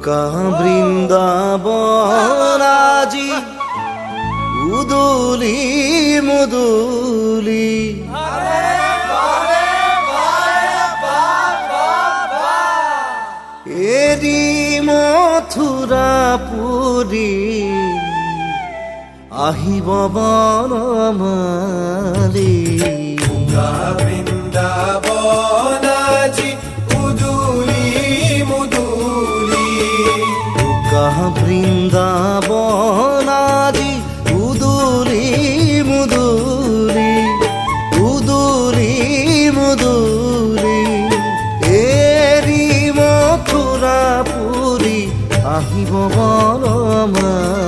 বোকা বৃন্দাবন আজি উদুলি মুদুলি এরি মথুরা পুরী আহিব বনমালী বৃন্দাবন আজি উদুলি মুদুলি বোকা বৃন্দাবন আজি উদুলি মুদুলি উদুলি মুদুলি এরি মথুরা পুরী আহিব বনমালী